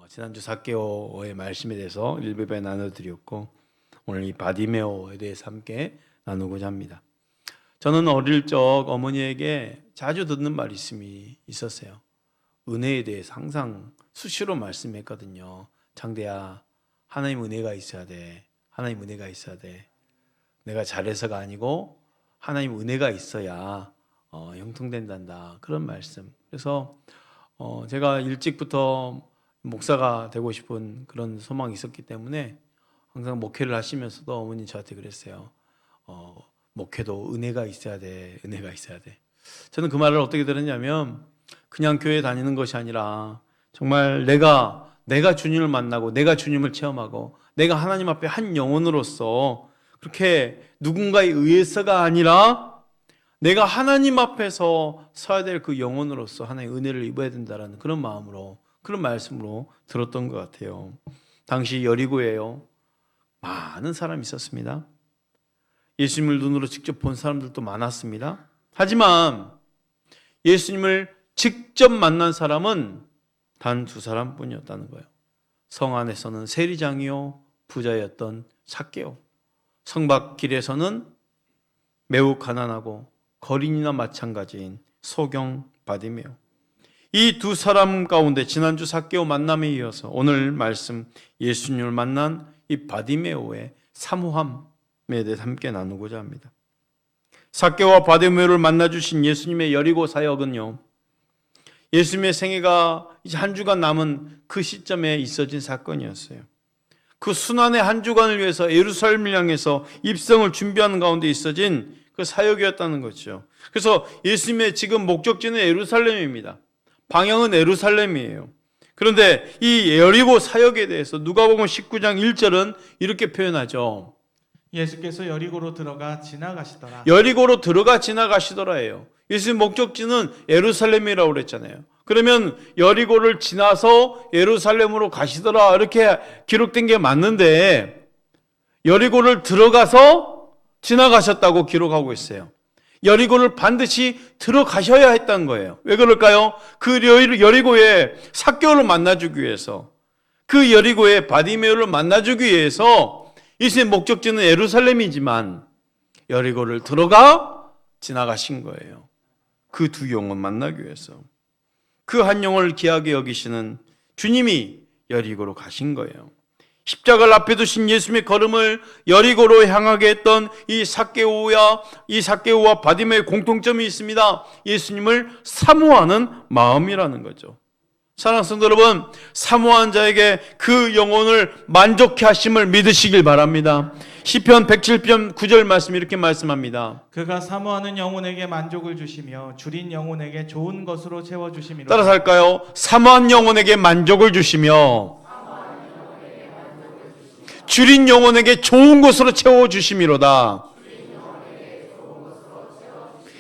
지난주 삭개오의 말씀에 대해서 일부에 나눠드렸고 오늘 이 바디메오에 대해서 함께 나누고자 합니다. 저는 어릴 적 어머니에게 자주 듣는 말씀이 있었어요. 은혜에 대해서 항상 수시로 말씀했거든요. 장대야, 하나님 은혜가 있어야 돼. 하나님 은혜가 있어야 돼. 내가 잘해서가 아니고 하나님 은혜가 있어야 형통된단다. 그런 말씀. 그래서 제가 일찍부터 목사가 되고 싶은 그런 소망이 있었기 때문에 항상 목회를 하시면서도 어머니 저한테 그랬어요. 목회도 은혜가 있어야 돼. 은혜가 있어야 돼. 저는 그 말을 어떻게 들었냐면 그냥 교회 다니는 것이 아니라 정말 내가 주님을 만나고 내가 주님을 체험하고 내가 하나님 앞에 한 영혼으로서 그렇게 누군가에 의해서가 아니라 내가 하나님 앞에서 서야 될 그 영혼으로서 하나님의 은혜를 입어야 된다는 그런 마음으로 그런 말씀으로 들었던 것 같아요. 당시 여리고에요. 많은 사람이 있었습니다. 예수님을 눈으로 직접 본 사람들도 많았습니다. 하지만 예수님을 직접 만난 사람은 단 2사람뿐이었다는 거예요. 성 안에서는 세리장이요 부자였던 삭개오, 성 밖길에서는 매우 가난하고 거린이나 마찬가지인 소경 바디메오. 이 2사람 가운데 지난주 삭개오 만남에 이어서 오늘 말씀 예수님을 만난 이 바디메오의 사모함에 대해서 함께 나누고자 합니다. 삭개오와 바디메오를 만나주신 예수님의 여리고 사역은요, 예수님의 생애가 이제 한 주간 남은 그 시점에 있어진 사건이었어요. 그 순환의 한 주간을 위해서 예루살렘을 향해서 입성을 준비하는 가운데 있어진 그 사역이었다는 거죠. 그래서 예수님의 지금 목적지는 예루살렘입니다. 방향은 예루살렘이에요. 그런데 이 여리고 사역에 대해서 누가복음 19장 1절은 이렇게 표현하죠. 예수께서 여리고로 들어가 지나가시더라. 여리고로 들어가 지나가시더라예요. 예수님 목적지는 예루살렘이라고 그랬잖아요. 그러면 여리고를 지나서 예루살렘으로 가시더라 이렇게 기록된 게 맞는데 여리고를 들어가서 지나가셨다고 기록하고 있어요. 여리고를 반드시 들어가셔야 했다는 거예요. 왜 그럴까요? 그 여리고에 삭개오를 만나주기 위해서, 그 여리고에 바디메오를 만나주기 위해서 예수님의 목적지는 예루살렘이지만 여리고를 들어가 지나가신 거예요. 그 2 영혼 만나기 위해서. 그 한 영혼을 귀하게 여기시는 주님이 여리고로 가신 거예요. 십자가를 앞에 두신 예수님의 걸음을 여리고로 향하게 했던 이 삭개오와 바디메오의 공통점이 있습니다. 예수님을 사모하는 마음이라는 거죠. 사랑하는 성도 여러분, 사모한 자에게 그 영혼을 만족케 하심을 믿으시길 바랍니다. 시편 107편 9절 말씀 이렇게 말씀합니다. 그가 사모하는 영혼에게 만족을 주시며 줄인 영혼에게 좋은 것으로 채워주심이로다. 따라서 할까요? 사모한 영혼에게 만족을 주시며 줄인 영혼에게 좋은 것으로 채워주심이로다.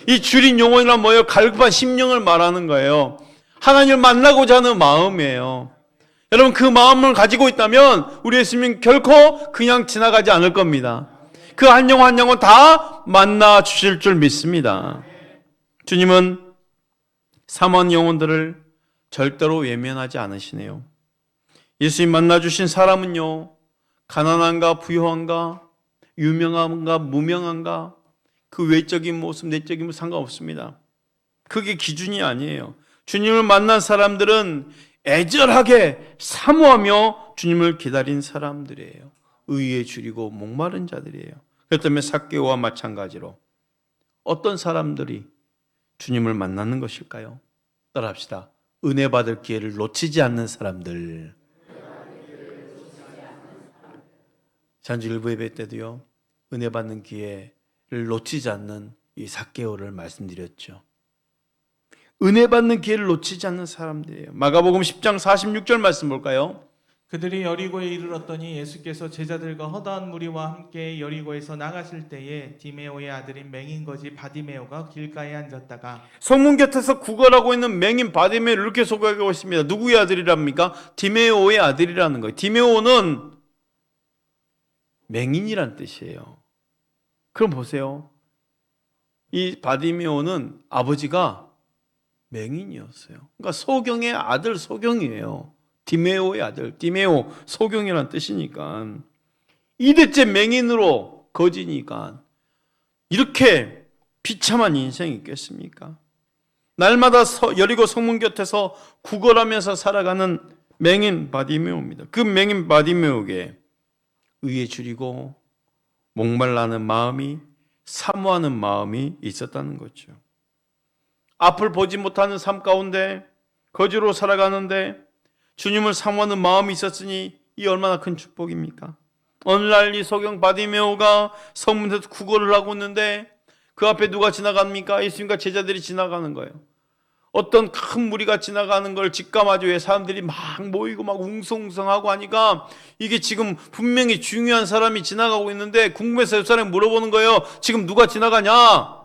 이 줄인 영혼이란 뭐예요? 갈급한 심령을 말하는 거예요. 하나님을 만나고자 하는 마음이에요. 여러분, 그 마음을 가지고 있다면 우리 예수님 결코 그냥 지나가지 않을 겁니다. 그 한 영혼 한 영혼 다 만나 주실 줄 믿습니다. 주님은 사모한 영혼들을 절대로 외면하지 않으시네요. 예수님 만나주신 사람은요, 가난한가 부유한가 유명한가 무명한가 그 외적인 모습 내적인 모습 상관없습니다. 그게 기준이 아니에요. 주님을 만난 사람들은 애절하게 사모하며 주님을 기다린 사람들이에요. 의에 줄이고 목마른 자들이에요. 그렇다면 삭개오와 마찬가지로 어떤 사람들이 주님을 만나는 것일까요? 따라합시다. 은혜 받을 기회를 놓치지 않는 사람들. 지난주 일부 예배 때도요, 은혜 받는 기회를 놓치지 않는 이 삭개오를 말씀드렸죠. 은혜 받는 기회를 놓치지 않는 사람들이에요. 마가복음 10장 46절 말씀 볼까요? 그들이 여리고에 이르렀더니 예수께서 제자들과 허다한 무리와 함께 여리고에서 나가실 때에 디메오의 아들인 맹인거지 바디메오가 길가에 앉았다가 성문 곁에서 구걸하고 있는 맹인 바디메오를 이렇게 소개하고 있습니다. 누구의 아들이랍니까? 디메오의 아들이라는 거예요. 디메오는 맹인이란 뜻이에요. 그럼 보세요. 이 바디메오는 아버지가 맹인이었어요. 그러니까 소경의 아들 소경이에요. 디메오의 아들. 디메오 소경이란 뜻이니까. 2대째 맹인으로 거지니까 이렇게 비참한 인생이 있겠습니까? 날마다 여리고 성문 곁에서 구걸하면서 살아가는 맹인 바디메오입니다. 그 맹인 바디메오에게 의에 줄이고 목말라는 마음이, 사모하는 마음이 있었다는 거죠. 앞을 보지 못하는 삶 가운데 거지로 살아가는데 주님을 사모하는 마음이 있었으니 이 얼마나 큰 축복입니까? 오늘날 이 소경 바디메오가 성문에서 구걸을 하고 있는데 그 앞에 누가 지나갑니까? 예수님과 제자들이 지나가는 거예요. 어떤 큰 무리가 지나가는 걸 직감하죠. 사람들이 막 모이고 막 웅성웅성하고 하니까 이게 지금 분명히 중요한 사람이 지나가고 있는데 궁금해서 옆 사람이 물어보는 거예요. 지금 누가 지나가냐?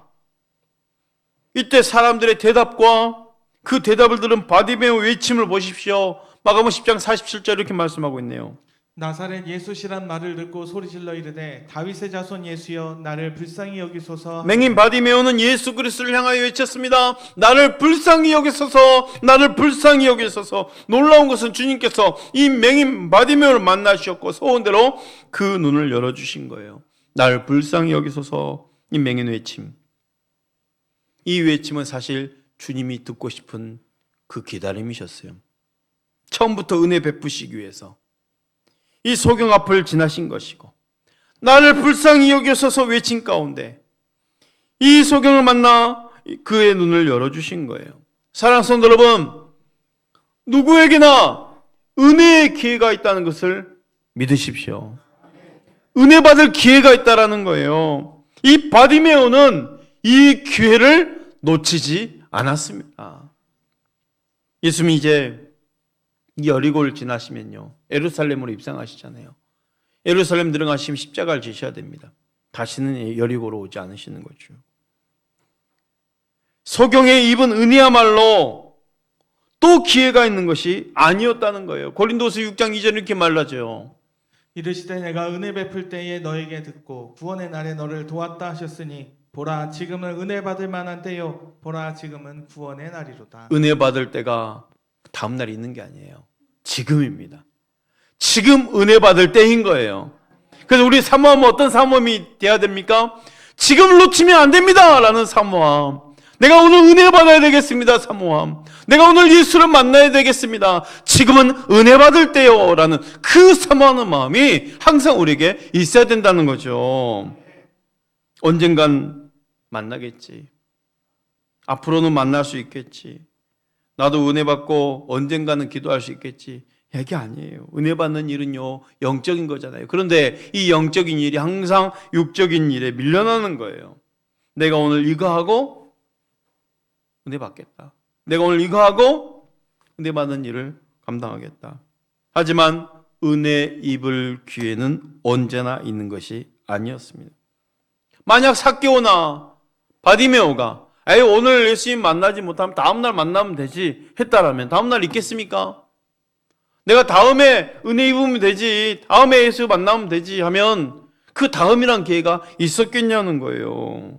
이때 사람들의 대답과 그 대답을 들은 바디메오 외침을 보십시오. 마가복음 10장 47절 이렇게 말씀하고 있네요. 나사렛 예수시란 말을 듣고 소리질러 이르되 다윗의 자손 예수여 나를 불쌍히 여기소서. 맹인 바디메오는 예수 그리스도를 향하여 외쳤습니다. 나를 불쌍히 여기소서, 나를 불쌍히 여기소서. 놀라운 것은 주님께서 이 맹인 바디메오를 만나주셨고 소원대로 그 눈을 열어주신 거예요. 나를 불쌍히 여기소서. 이 맹인 외침, 이 외침은 사실 주님이 듣고 싶은 그 기다림이셨어요. 처음부터 은혜 베푸시기 위해서 이 소경 앞을 지나신 것이고 나를 불쌍히 여기소서 외친 가운데 이 소경을 만나 그의 눈을 열어주신 거예요. 사랑하는 성도 여러분, 누구에게나 은혜의 기회가 있다는 것을 믿으십시오. 은혜 받을 기회가 있다는 거예요. 이 바디메오는 이 기회를 놓치지 않았습니다. 예수님이 이제 여리고를 지나시면요 예루살렘으로 입성하시잖아요. 예루살렘 들어가시면 십자가를 지셔야 됩니다. 다시는 여리고로 오지 않으시는 거죠. 소경의 입은 은혜야말로 또 기회가 있는 것이 아니었다는 거예요. 고린도서 6장 2절 이렇게 말하죠. 이르시되 내가 은혜 베풀 때에 너에게 듣고 구원의 날에 너를 도왔다 하셨으니 보라 지금은 은혜 받을 만한 때요 보라 지금은 구원의 날이로다. 은혜 받을 때가 다음 날 있는 게 아니에요. 지금입니다. 지금 은혜 받을 때인 거예요. 그래서 우리 사모함은 어떤 사모함이 돼야 됩니까? 지금을 놓치면 안 됩니다 라는 사모함. 내가 오늘 은혜 받아야 되겠습니다 사모함. 내가 오늘 예수를 만나야 되겠습니다. 지금은 은혜 받을 때요 라는 그 사모하는 마음이 항상 우리에게 있어야 된다는 거죠. 언젠간 만나겠지. 앞으로는 만날 수 있겠지. 나도 은혜 받고 언젠가는 기도할 수 있겠지. 얘기 아니에요. 은혜 받는 일은요 영적인 거잖아요. 그런데 이 영적인 일이 항상 육적인 일에 밀려나는 거예요. 내가 오늘 이거 하고 은혜 받겠다. 내가 오늘 이거 하고 은혜 받는 일을 감당하겠다. 하지만 은혜 입을 기회는 언제나 있는 것이 아니었습니다. 만약 삭개오나 바디메오가 오늘 예수님 만나지 못하면 다음날 만나면 되지 했다라면 다음날 있겠습니까? 내가 다음에 은혜 입으면 되지, 다음에 예수 만나면 되지 하면 그 다음이란 기회가 있었겠냐는 거예요.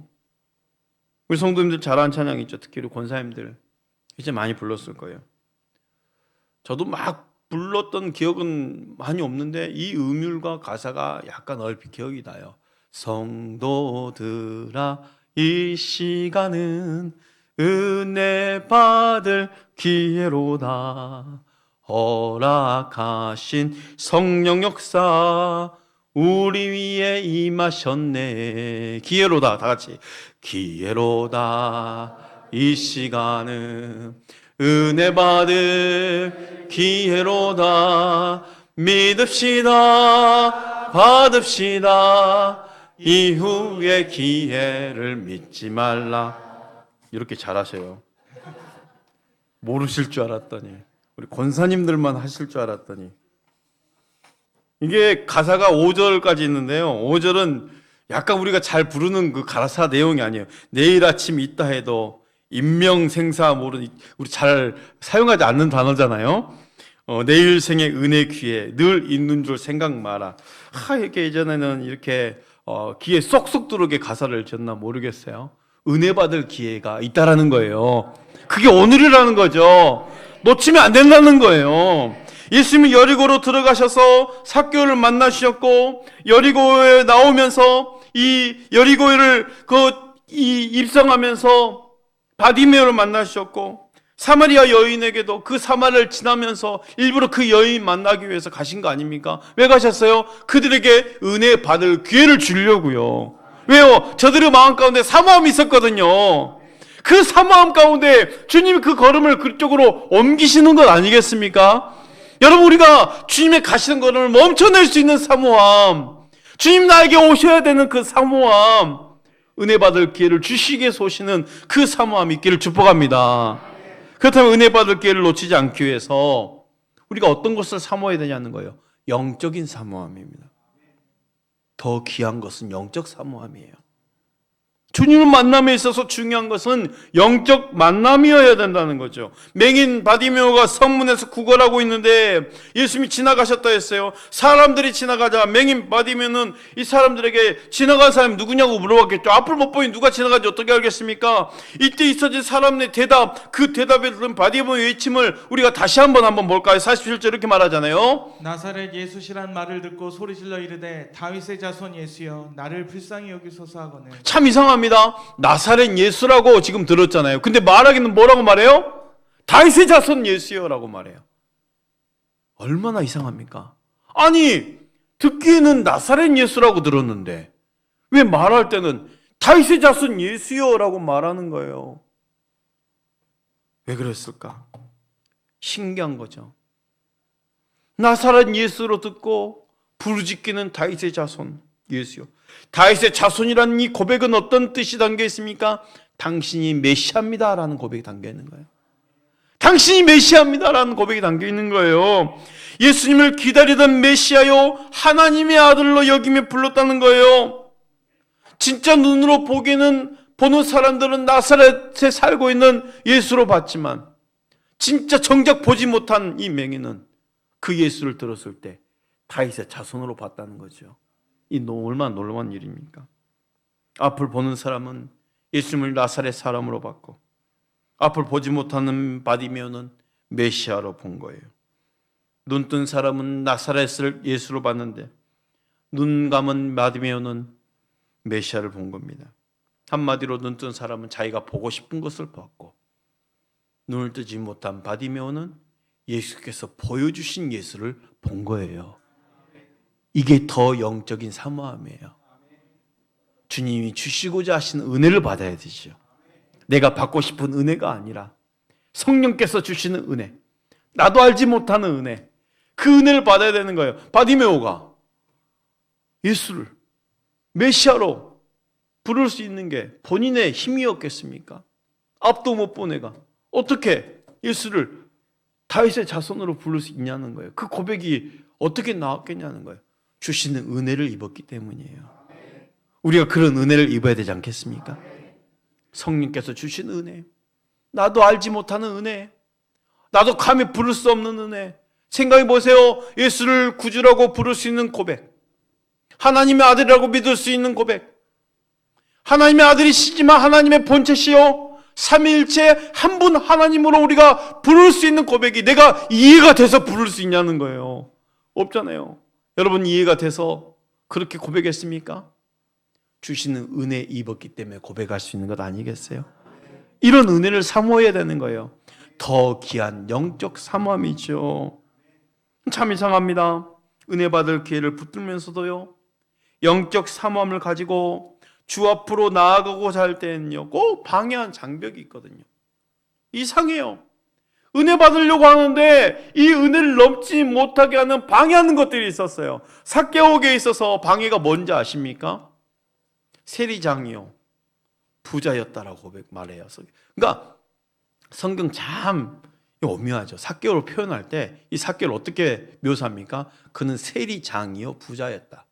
우리 성도님들 잘하는 찬양 있죠. 특히 우리 권사님들 이제 많이 불렀을 거예요. 저도 막 불렀던 기억은 많이 없는데 이 음율과 가사가 약간 얼핏 기억이 나요. 성도들아 이 시간은 은혜 받을 기회로다. 허락하신 성령 역사 우리 위에 임하셨네. 기회로다. 다 같이 기회로다. 이 시간은 은혜 받을 기회로다. 믿읍시다. 받읍시다. 이후의 기회를 믿지 말라. 이렇게 잘하세요. 모르실 줄 알았더니, 우리 권사님들만 하실 줄 알았더니. 이게 가사가 5절까지 있는데요. 5절은 약간 우리가 잘 부르는 그 가사 내용이 아니에요. 내일 아침 있다 해도 인명생사 모르는, 우리 잘 사용하지 않는 단어잖아요. 내일 생의 은혜 귀에 늘 있는 줄 생각 마라. 이렇게 예전에는 이렇게 귀에 쏙쏙 들어오게 가사를 졌나 모르겠어요. 은혜 받을 기회가 있다라는 거예요. 그게 오늘이라는 거죠. 놓치면 안 된다는 거예요. 예수님이 여리고로 들어가셔서 삭개오를 만나셨고, 여리고에 나오면서 이 여리고를 입성하면서 바디메오를 만나셨고, 사마리아 여인에게도 그 사마리아를 지나면서 일부러 그 여인 만나기 위해서 가신 거 아닙니까? 왜 가셨어요? 그들에게 은혜 받을 기회를 주려고요. 왜요? 저들의 마음 가운데 사모함이 있었거든요. 그 사모함 가운데 주님이 그 걸음을 그쪽으로 옮기시는 것 아니겠습니까? 여러분, 우리가 주님의 가시는 걸음을 멈춰낼 수 있는 사모함, 주님 나에게 오셔야 되는 그 사모함, 은혜 받을 기회를 주시기 위해서 오시는 그 사모함이 있기를 축복합니다. 그렇다면 은혜 받을 기회를 놓치지 않기 위해서 우리가 어떤 것을 사모해야 되냐는 거예요. 영적인 사모함입니다. 더 귀한 것은 영적 사모함이에요. 주님을 만남에 있어서 중요한 것은 영적 만남이어야 된다는 거죠. 맹인 바디메오가 성문에서 구걸하고 있는데 예수님이 지나가셨다 했어요. 사람들이 지나가자 맹인 바디메오는 이 사람들에게 지나간 사람이 누구냐고 물어봤겠죠. 앞을 못 보니 누가 지나가는지 어떻게 알겠습니까? 이때 있어진 사람의 대답, 그 대답에 들은 바디메오의 외침을 우리가 다시 한번 볼까요? 47절 이렇게 말하잖아요. 나사렛 예수시란 말을 듣고 소리질러 이르되 다윗의 자손 예수여 나를 불쌍히 여기소서 하거늘. 참 이상합니다. 나사렛 예수라고 지금 들었잖아요. 근데 말하기는 뭐라고 말해요? 다윗의 자손 예수여라고 말해요. 얼마나 이상합니까? 아니, 듣기에는 나사렛 예수라고 들었는데 왜 말할 때는 다윗의 자손 예수여라고 말하는 거예요? 왜 그랬을까? 신기한 거죠. 나사렛 예수로 듣고 부르짖기는 다윗의 자손 예수요. 다윗의 자손이라는 이 고백은 어떤 뜻이 담겨 있습니까? 당신이 메시아입니다라는 고백이 담겨 있는 거예요. 당신이 메시아입니다라는 고백이 담겨 있는 거예요. 예수님을 기다리던 메시아요, 하나님의 아들로 여기며 불렀다는 거예요. 진짜 눈으로 보기에는 보는 사람들은 나사렛에 살고 있는 예수로 봤지만 진짜 정작 보지 못한 이 맹인은 그 예수를 들었을 때 다윗의 자손으로 봤다는 거죠. 이 얼마나 놀라운 일입니까? 앞을 보는 사람은 예수님을 나사렛 사람으로 봤고 앞을 보지 못하는 바디메오는 메시아로 본 거예요. 눈 뜬 사람은 나사렛을 예수로 봤는데 눈 감은 바디메오는 메시아를 본 겁니다. 한마디로 눈 뜬 사람은 자기가 보고 싶은 것을 봤고 눈을 뜨지 못한 바디메오는 예수께서 보여주신 예수를 본 거예요. 이게 더 영적인 사모함이에요. 주님이 주시고자 하시는 은혜를 받아야 되죠. 내가 받고 싶은 은혜가 아니라 성령께서 주시는 은혜, 나도 알지 못하는 은혜, 그 은혜를 받아야 되는 거예요. 바디메오가 예수를 메시아로 부를 수 있는 게 본인의 힘이었겠습니까? 앞도 못 본 애가 어떻게 예수를 다윗의 자손으로 부를 수 있냐는 거예요. 그 고백이 어떻게 나왔겠냐는 거예요. 주시는 은혜를 입었기 때문이에요. 우리가 그런 은혜를 입어야 되지 않겠습니까? 성령께서 주신 은혜, 나도 알지 못하는 은혜, 나도 감히 부를 수 없는 은혜. 생각해 보세요. 예수를 구주라고 부를 수 있는 고백, 하나님의 아들이라고 믿을 수 있는 고백, 하나님의 아들이시지만 하나님의 본체시요 삼위일체 한 분 하나님으로 우리가 부를 수 있는 고백이 내가 이해가 돼서 부를 수 있냐는 거예요. 없잖아요. 여러분 이해가 돼서 그렇게 고백했습니까? 주시는 은혜 입었기 때문에 고백할 수 있는 것 아니겠어요? 이런 은혜를 사모해야 되는 거예요. 더 귀한 영적 사모함이죠. 참 이상합니다. 은혜 받을 기회를 붙들면서도요, 영적 사모함을 가지고 주 앞으로 나아가고자 할 때는요, 꼭 방해한 장벽이 있거든요. 이상해요. 은혜 받으려고 하는데 이 은혜를 넘지 못하게 하는 방해하는 것들이 있었어요. 삭개오에 있어서 방해가 뭔지 아십니까? 세리장이요, 부자였다라고 말해요. 그러니까 성경 참 오묘하죠. 삭개오를 표현할 때 이 삭개오를 어떻게 묘사합니까? 그는 세리장이요, 부자였다.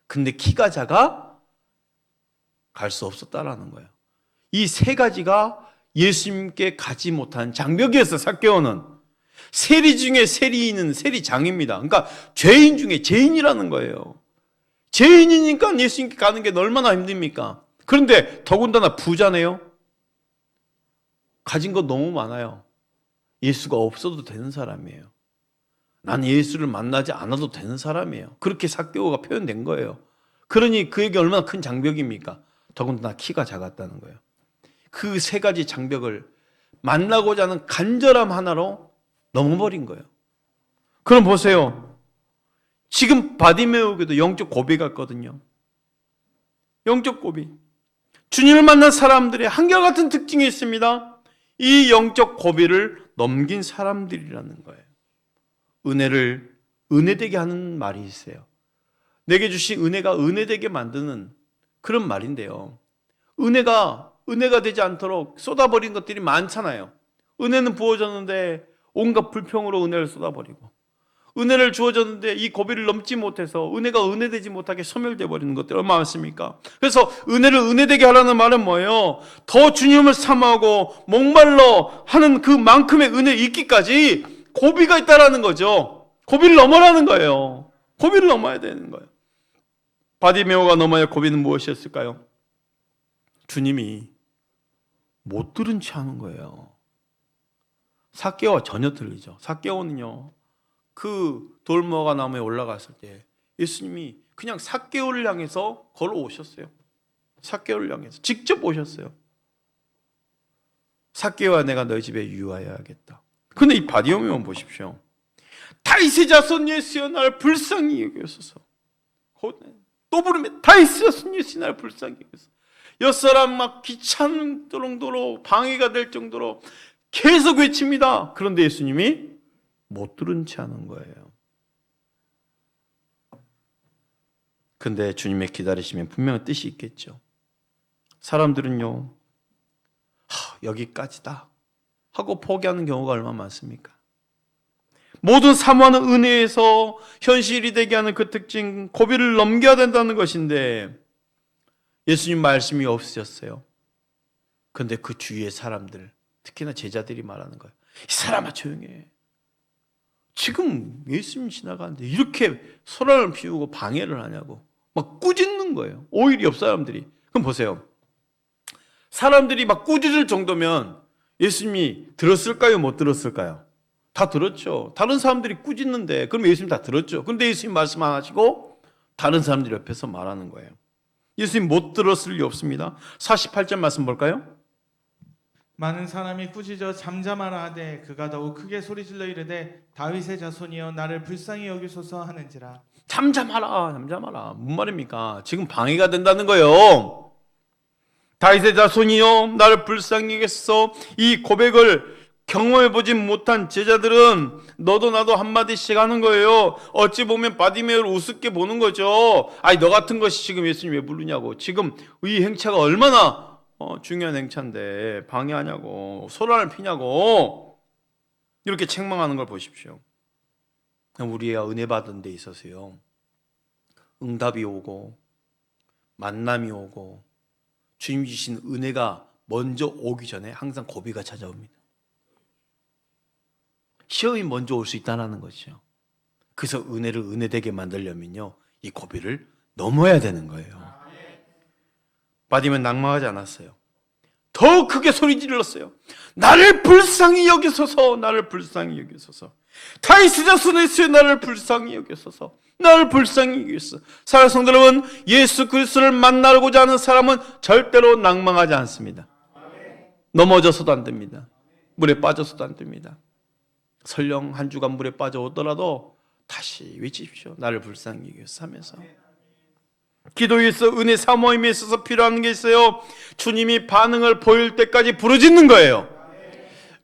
근데 키가 작아 갈 수 없었다라는 거예요. 이 세 가지가 예수님께 가지 못한 장벽이었어요. 삭개오는 세리 중에 세리인은 세리장입니다. 그러니까 죄인 중에 죄인이라는 거예요. 죄인이니까 예수님께 가는 게 얼마나 힘듭니까? 그런데 더군다나 부자네요. 가진 거 너무 많아요. 예수가 없어도 되는 사람이에요. 난 예수를 만나지 않아도 되는 사람이에요. 그렇게 삭개오가 표현된 거예요. 그러니 그에게 얼마나 큰 장벽입니까? 더군다나 키가 작았다는 거예요. 그 세 가지 장벽을 만나고자 하는 간절함 하나로 넘어버린 거예요. 그럼 보세요. 지금 바디메오에게도 영적 고비가 있거든요. 영적 고비. 주님을 만난 사람들의 한결같은 특징이 있습니다. 이 영적 고비를 넘긴 사람들이라는 거예요. 은혜를 은혜되게 하는 말이 있어요. 내게 주신 은혜가 은혜되게 만드는 그런 말인데요. 은혜가 되지 않도록 쏟아버린 것들이 많잖아요. 은혜는 부어졌는데 온갖 불평으로 은혜를 쏟아버리고, 은혜를 주어졌는데 이 고비를 넘지 못해서 은혜가 은혜되지 못하게 소멸되어 버리는 것들 얼마나 많습니까? 그래서 은혜를 은혜되게 하라는 말은 뭐예요? 더 주님을 사모하고 목말라 하는 그만큼의 은혜 있기까지 고비가 있다라는 거죠. 고비를 넘어라는 거예요. 고비를 넘어야 되는 거예요. 바디메오가 넘어야 고비는 무엇이었을까요? 주님이 못 들은 채 하는 거예요. 삭개오와 전혀 틀리죠. 삭개오는요, 그 돌무화과 나무에 올라갔을 때 예수님이 그냥 삭개오를 향해서 걸어오셨어요. 삭개오를 향해서 직접 오셨어요. 삭개오와 내가 너희 집에 유하여야겠다. 근데 이 바디메오만 보십시오. 다윗의 자손 예수여 나를 불쌍히 여기소서. 또 부르면 다윗의 자손 예수여 나를 불쌍히 여기소서. 옆사람 막 귀찮은 정도로 방해가 될 정도로 계속 외칩니다. 그런데 예수님이 못 들은 채 하는 거예요. 근데 주님의 기다리시면 분명히 뜻이 있겠죠. 사람들은요, 여기까지다 하고 포기하는 경우가 얼마나 많습니까? 모든 사모하는 은혜에서 현실이 되게 하는 그 특징, 고비를 넘겨야 된다는 것인데 예수님 말씀이 없으셨어요. 그런데 그 주위의 사람들, 특히나 제자들이 말하는 거예요. 이 사람아 조용히 해. 지금 예수님 지나가는데 이렇게 소란을 피우고 방해를 하냐고 막 꾸짖는 거예요. 오히려 옆 사람들이. 그럼 보세요. 사람들이 막 꾸짖을 정도면 예수님이 들었을까요? 못 들었을까요? 다 들었죠. 다른 사람들이 꾸짖는데 그럼 예수님 다 들었죠. 그런데 예수님 말씀 안 하시고 다른 사람들이 옆에서 말하는 거예요. 예수님 못 들었을 리 없습니다. 48절 말씀 볼까요? 많은 사람이 꾸짖어 잠잠하라 하되 그가 더욱 크게 소리질러 이르되 다윗의 자손이여 나를 불쌍히 여기소서 하는지라. 잠잠하라. 무슨 말입니까? 지금 방해가 된다는 거예요. 다윗의 자손이여 나를 불쌍히 여기소서. 이 고백을 경험해보지 못한 제자들은 너도 나도 한마디씩 하는 거예요. 어찌 보면 바디메오를 우습게 보는 거죠. 아니 너 같은 것이 지금 예수님 왜 부르냐고. 지금 이 행차가 얼마나 중요한 행차인데 방해하냐고, 소란을 피냐고 이렇게 책망하는 걸 보십시오. 우리가 은혜 받은 데 있어서요, 응답이 오고 만남이 오고 주님 주신 은혜가 먼저 오기 전에 항상 고비가 찾아옵니다. 시험이 먼저 올 수 있다는 거죠. 그래서 은혜를 은혜되게 만들려면요, 이 고비를 넘어야 되는 거예요. 바디메오는 낭망하지 않았어요. 더 크게 소리 질렀어요. 나를 불쌍히 여기소서, 나를 불쌍히 여기소서. 다윗의 자손 예수여 나를 불쌍히 여기소서, 나를 불쌍히 여기소서. 사랑하는 성도 여러분, 예수 그리스도를 만나고자 하는 사람은 절대로 낭망하지 않습니다. 넘어져서도 안 됩니다. 물에 빠져서도 안 됩니다. 설령 한 주간 물에 빠져오더라도 다시 외치십시오. 나를 불쌍히 여기소서 하면서. 기도에 있어 은혜 사모임에 있어서 필요한 게 있어요. 주님이 반응을 보일 때까지 부르짖는 거예요.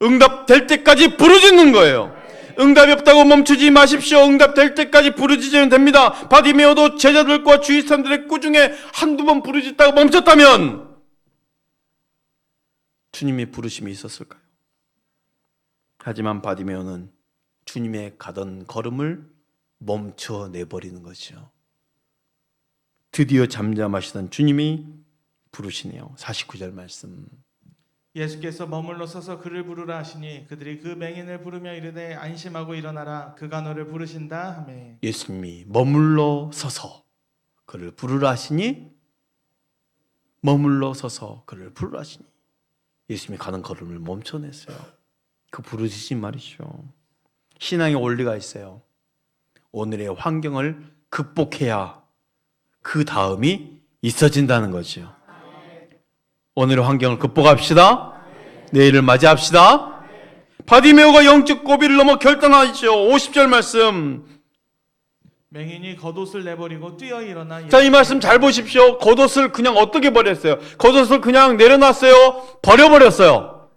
응답될 때까지 부르짖는 거예요. 응답이 없다고 멈추지 마십시오. 응답될 때까지 부르짖으면 됩니다. 바디메오도 제자들과 주위 사람들의 꾸중에 한두 번 부르짖다가 멈췄다면 주님의 부르심이 있었을까요? 하지만 바디메오는 주님의 가던 걸음을 멈춰내버리는 거죠. 드디어 잠잠하시던 주님이 부르시네요. 49절 말씀. 예수께서 머물러 서서 그를 부르라 하시니 그들이 그 맹인을 부르며 이르되 안심하고 일어나라 그가 너를 부르신다 하매. 예수님이 머물러 서서 그를 부르라 하시니, 머물러 서서 그를 부르라 하시니, 예수님이 가는 걸음을 멈춰냈어요. 그 부르짖음 말이죠. 신앙의 원리가 있어요. 오늘의 환경을 극복해야 그 다음이 있어진다는 거죠. 오늘의 환경을 극복합시다. 내일을 맞이합시다. 바디메오가 영적 고비를 넘어 결단하죠. 50절 말씀. 맹인이 겉옷을 내버리고 뛰어 일어나 자, 이 말씀 잘 보십시오. 겉옷을 그냥 어떻게 버렸어요? 겉옷을 그냥 내려놨어요? 버려버렸어요?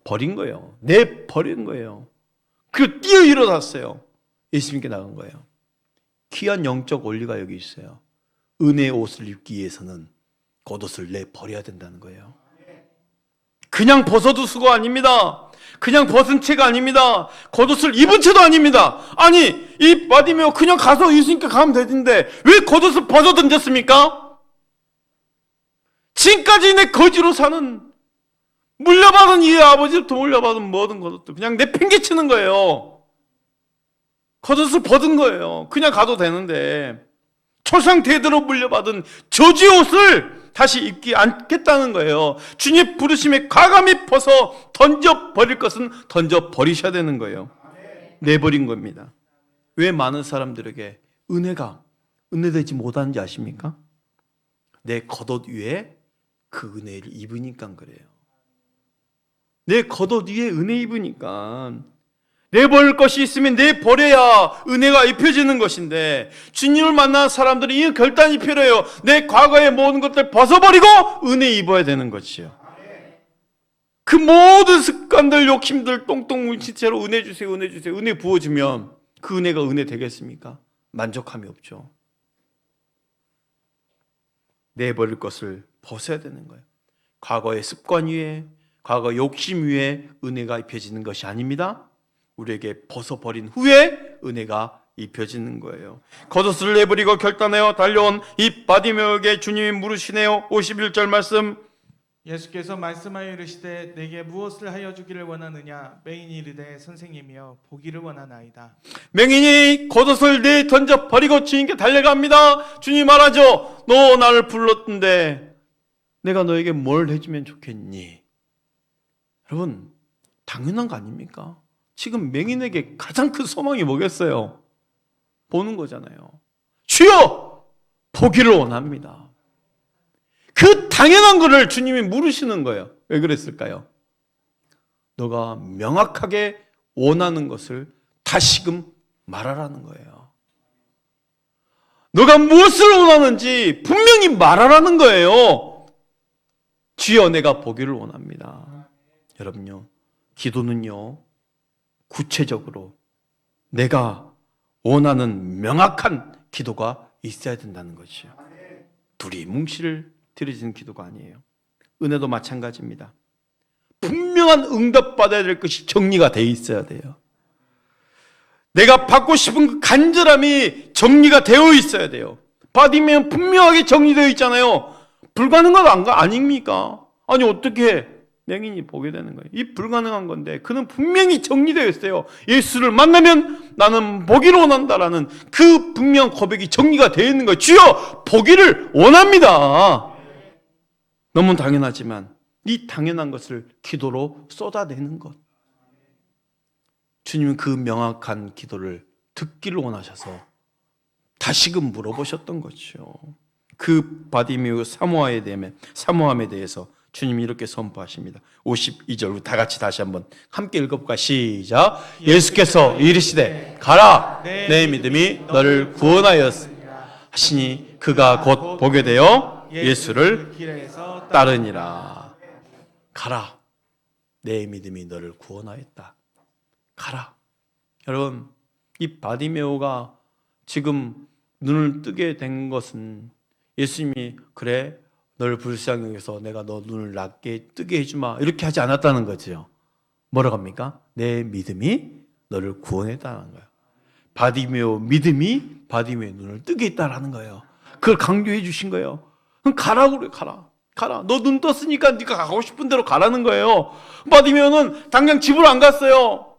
버린 거예요. 내버린 거예요. 그리고 뛰어 일어났어요. 예수님께 나간 거예요. 귀한 영적 원리가 여기 있어요. 은혜의 옷을 입기 위해서는 겉옷을 내버려야 된다는 거예요. 그냥 벗어도 수고 아닙니다. 그냥 벗은 채가 아닙니다. 겉옷을 입은 채도 아닙니다. 아니, 이 바디메오 그냥 가서 예수님께 가면 되는데 왜 겉옷을 벗어 던졌습니까? 지금까지 내 거지로 사는, 물려받은 이 아버지부터 물려받은 모든 것도 그냥 내팽개치는 거예요. 겉옷을 벗은 거예요. 그냥 가도 되는데 초상대대로 물려받은 저주의 옷을 다시 입지 않겠다는 거예요. 주님 부르심에 과감히 벗어 던져버릴 것은 던져버리셔야 되는 거예요. 내버린 겁니다. 왜 많은 사람들에게 은혜가 은혜되지 못하는지 아십니까? 내 겉옷 위에 그 은혜를 입으니까 그래요. 내 겉옷 위에 은혜 입으니까. 내버릴 것이 있으면 내버려야 은혜가 입혀지는 것인데, 주님을 만난 사람들이 이 결단이 필요해요. 내 과거의 모든 것들 벗어버리고 은혜 입어야 되는 것이요. 그 모든 습관들, 욕심들, 똥똥 뭉친 채로 은혜 주세요, 은혜 주세요, 은혜 부어주면 그 은혜가 은혜 되겠습니까? 만족함이 없죠. 내버릴 것을 벗어야 되는 거예요. 과거의 습관 위에, 과거 욕심 위에 은혜가 입혀지는 것이 아닙니다. 우리에게 벗어버린 후에 은혜가 입혀지는 거예요. 겉옷을 내버리고 결단하여 달려온 이 바디메오에게 주님이 물으시네요. 51절 말씀. 예수께서 말씀하여 이르시되 내게 무엇을 하여 주기를 원하느냐? 맹인이 이르되 선생님이여 보기를 원하나이다. 맹인이 겉옷을 내 던져 버리고 주님께 달려갑니다. 주님 말하죠. 너 나를 불렀던데 내가 너에게 뭘 해주면 좋겠니? 여러분, 당연한 거 아닙니까? 지금 맹인에게 가장 큰 소망이 뭐겠어요? 보는 거잖아요. 주여! 보기를 원합니다. 그 당연한 거를 주님이 물으시는 거예요. 왜 그랬을까요? 너가 명확하게 원하는 것을 다시금 말하라는 거예요. 너가 무엇을 원하는지 분명히 말하라는 거예요. 주여, 내가 보기를 원합니다. 여러분요, 기도는요, 구체적으로 내가 원하는 명확한 기도가 있어야 된다는 것이요. 두리뭉실 드려지는 기도가 아니에요. 은혜도 마찬가지입니다. 분명한 응답받아야 될 것이 정리가 되어 있어야 돼요. 내가 받고 싶은 그 간절함이 정리가 되어 있어야 돼요. 받으면 분명하게 정리되어 있잖아요. 불가능한 거 아닙니까? 아니, 어떻게 맹인이 보게 되는 거예요? 이 불가능한 건데 그는 분명히 정리되어 있어요. 예수를 만나면 나는 보기를 원한다라는 그 분명한 고백이 정리가 되어 있는 거예요. 주여, 보기를 원합니다. 너무 당연하지만 이 당연한 것을 기도로 쏟아내는 것, 주님은 그 명확한 기도를 듣기를 원하셔서 다시금 물어보셨던 거죠. 그 바디메오 사모함에 대해서 주님이 이렇게 선포하십니다. 52절 다 같이 다시 한번 함께 읽어볼까? 시작. 예수께서 이르시되 가라, 내 믿음이 너를 구원하였으니라 하시니 그가 곧 보게 되어 예수를 따르니라. 가라, 내 믿음이 너를 구원하였다. 가라. 여러분, 이 바디메오가 지금 눈을 뜨게 된 것은 예수님이 그래 너를 불쌍히 여겨서 내가 너 눈을 낮게 뜨게 해주마 이렇게 하지 않았다는 거죠. 뭐라고 합니까? 내 믿음이 너를 구원했다는 거예요. 바디메오 믿음이 바디메오의 눈을 뜨게 했다라는 거예요. 그걸 강조해 주신 거예요. 그럼 가라고 그래. 가라. 너 눈 떴으니까 네가 가고 싶은 대로 가라는 거예요. 바디메오는 당장 집으로 안 갔어요.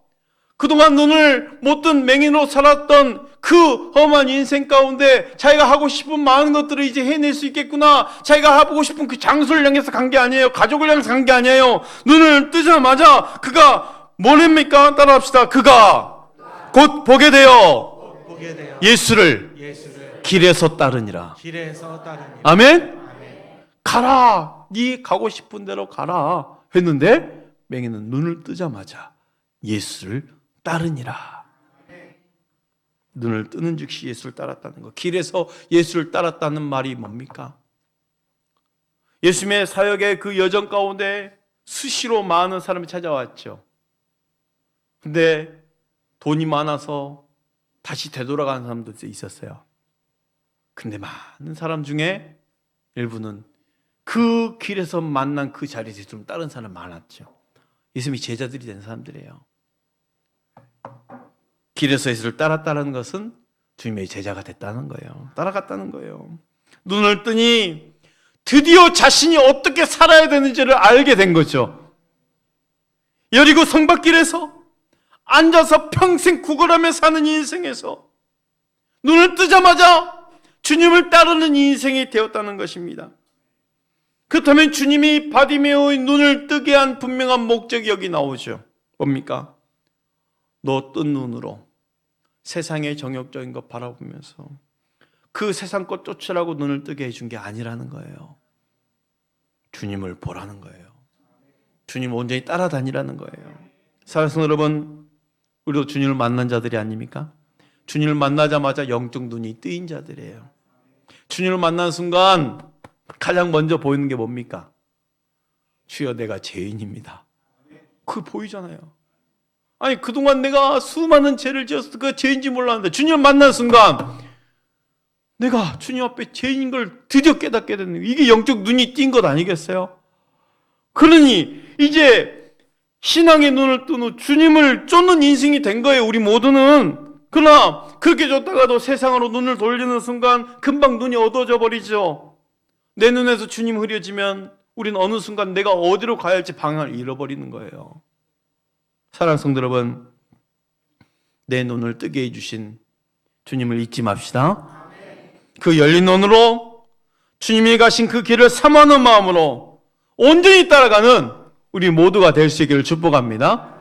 그동안 눈을 못 뜬 맹인으로 살았던 그 험한 인생 가운데 자기가 하고 싶은 많은 것들을 이제 해낼 수 있겠구나. 자기가 하고 싶은 그 장소를 향해서 간 게 아니에요. 가족을 향해서 간 게 아니에요. 눈을 뜨자마자 그가 뭘 합니까? 따라합시다. 그가 곧 보게 되어 예수를 길에서 따르니라. 길에서 따르니라. 아멘? 가라. 네 가고 싶은 대로 가라. 했는데 맹인은 눈을 뜨자마자 예수를 따르니라. 눈을 뜨는 즉시 예수를 따랐다는 것. 길에서 예수를 따랐다는 말이 뭡니까? 예수님의 사역의 그 여정 가운데 수시로 많은 사람이 찾아왔죠. 근데 돈이 많아서 다시 되돌아가는 사람도 있었어요. 근데 많은 사람 중에 일부는 그 길에서 만난 그 자리에서 좀 다른 사람 많았죠. 예수님이 제자들이 된 사람들이에요. 길에서 예수를 따랐다는 것은 주님의 제자가 됐다는 거예요. 따라갔다는 거예요. 눈을 뜨니 드디어 자신이 어떻게 살아야 되는지를 알게 된 거죠. 여리고 성곽길에서 앉아서 평생 구걸하며 사는 인생에서 눈을 뜨자마자 주님을 따르는 인생이 되었다는 것입니다. 그렇다면 주님이 바디메오의 눈을 뜨게 한 분명한 목적이 여기 나오죠. 뭡니까? 너 뜬 눈으로 세상의 정욕적인 것 바라보면서 그 세상 것 쫓으라고 눈을 뜨게 해준 게 아니라는 거예요. 주님을 보라는 거예요. 주님 온전히 따라다니라는 거예요. 사랑하는 여러분, 우리도 주님을 만난 자들이 아닙니까? 주님을 만나자마자 영적 눈이 뜨인 자들이에요. 주님을 만난 순간 가장 먼저 보이는 게 뭡니까? 주여 내가 죄인입니다. 그게 보이잖아요. 아니 그동안 내가 수많은 죄를 지었을 그 죄인지 몰랐는데 주님을 만난 순간 내가 주님 앞에 죄인인 걸 드디어 깨닫게 됐네요. 이게 영적 눈이 띈 것 아니겠어요? 그러니 이제 신앙의 눈을 뜬 후 주님을 쫓는 인생이 된 거예요. 우리 모두는. 그러나 그렇게 쫓다가도 세상으로 눈을 돌리는 순간 금방 눈이 어두워져 버리죠. 내 눈에서 주님 흐려지면 우리는 어느 순간 내가 어디로 가야 할지 방향을 잃어버리는 거예요. 사랑하는 성도 여러분, 내 눈을 뜨게 해주신 주님을 잊지 맙시다. 그 열린 눈으로 주님이 가신 그 길을 삼하는 마음으로 온전히 따라가는 우리 모두가 될 수 있기를 축복합니다.